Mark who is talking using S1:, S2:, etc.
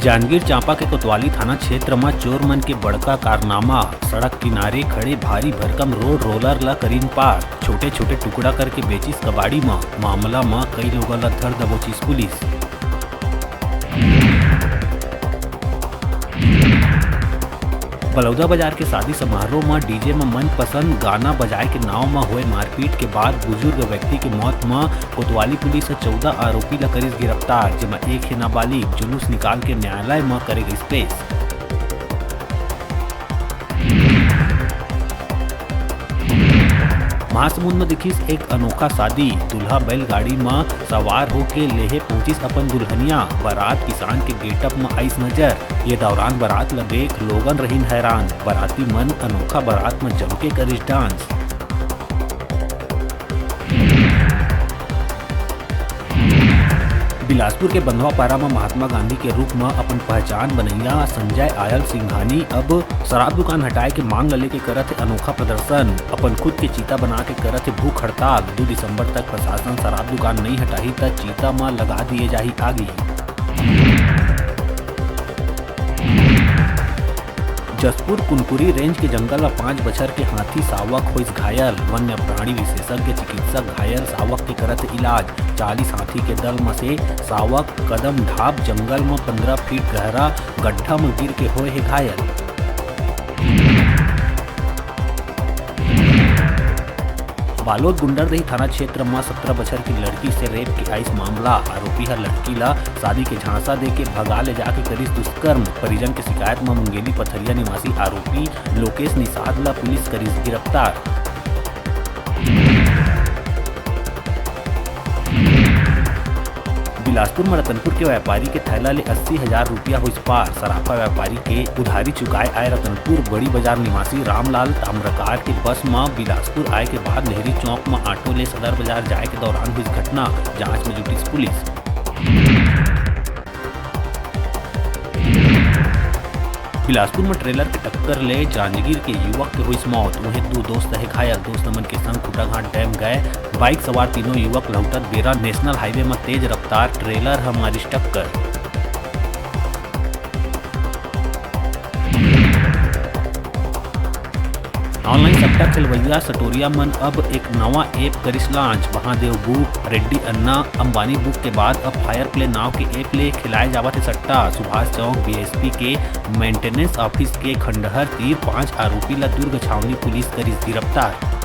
S1: जांजगीर चांपा के कोतवाली थाना क्षेत्र में चोर मन के बड़का कारनामा। सड़क किनारे खड़े भारी भरकम रोड रोलर ला करीन पार, छोटे छोटे टुकड़ा करके बेचिस कबाड़ी में। मामला में कई लोगों ला धर दबोचिस पुलिस। बलौदा बाजार के शादी समारोह में डीजे में मनपसंद गाना बजाए के नाव में हुए मारपीट के बाद बुजुर्ग व्यक्ति की मौत में कोतवाली पुलिस 14 आरोपी ला करीस गिरफ्तार, जिसमें एक है नाबालिग। जुलूस निकाल के न्यायालय में करेगी पेश। महासमुंद में दिखीस एक अनोखा शादी। दूल्हा बैलगाड़ी में सवार होके लेहे पहुंचिस अपन दुल्हनिया। बारात किसान के गेटअप में आइस नजर। ये दौरान बारात ला देख लोगन रहीन हैरान। बाराती मन अनोखा बारात में जम के करिस डांस। बिलासपुर के बंधवापारा में महात्मा गांधी के रूप में अपन पहचान बनैया संजय आयल सिंघानी अब शराब दुकान हटाए के मांग लेके करत है अनोखा प्रदर्शन। अपन खुद के चीता बना के करत है भूख हड़ताल। 2 दिसंबर तक प्रशासन शराब दुकान नहीं हटाही त चीता में लगा दिए जाही आगी। जसपुर कुनकुरी रेंज के जंगल में 5 बछर के हाथी सावक हुई घायल। वन्य प्राणी विशेषज्ञ चिकित्सक घायल सावक के करत इलाज। 40 हाथी के दल में से सावक कदम ढाब जंगल में 15 फीट गहरा गड्ढा में गिर के हुए है घायल। बालोद गुंडरदेही थाना क्षेत्र में 17 बछर की लड़की से रेप के आइस मामला। आरोपी हर लड़की ला शादी के झांसा दे के भगा ले जाके करिस दुष्कर्म। परिजन के शिकायत में मुंगेली पथरिया निवासी आरोपी लोकेश निषाद ला पुलिस करिस गिरफ्तार। बिलासपुर में रतनपुर के व्यापारी के थैला ले 80,000 रुपया हुई पार। सराफा व्यापारी के उधारी चुकाए आए रतनपुर बड़ी बाजार निवासी रामलाल ताम्रकार के बस में बिलासपुर आए के बाद नेहरी चौक में ऑटो ले सदर बाजार जाए के दौरान हुई घटना। जांच में जुटी पुलिस। बिलासपुर में ट्रेलर के टक्कर ले जांजगीर के युवक के हुई मौत। उन्हें 2 दोस्त है घायल। दोस्त नमन के संग खुटाघाट डैम गए। बाइक सवार तीनों युवक लौटत बेरा नेशनल हाईवे में तेज रफ्तार ट्रेलर हमारी टक्कर। ऑनलाइन सट्टा खेलवैया सटोरिया मन अब एक नवा ऐप करिस लॉन्च। महादेव बुक, रेड्डी अन्ना, अंबानी बुक के बाद अब फायर प्ले नाव के ऐप ले खिलाए जावत है सट्टा। सुभाष चौक बीएसपी के मेंटेनेंस ऑफिस के खंडहर तीर 5 आरोपी ला दुर्ग छावनी पुलिस करिस गिरफ्तार।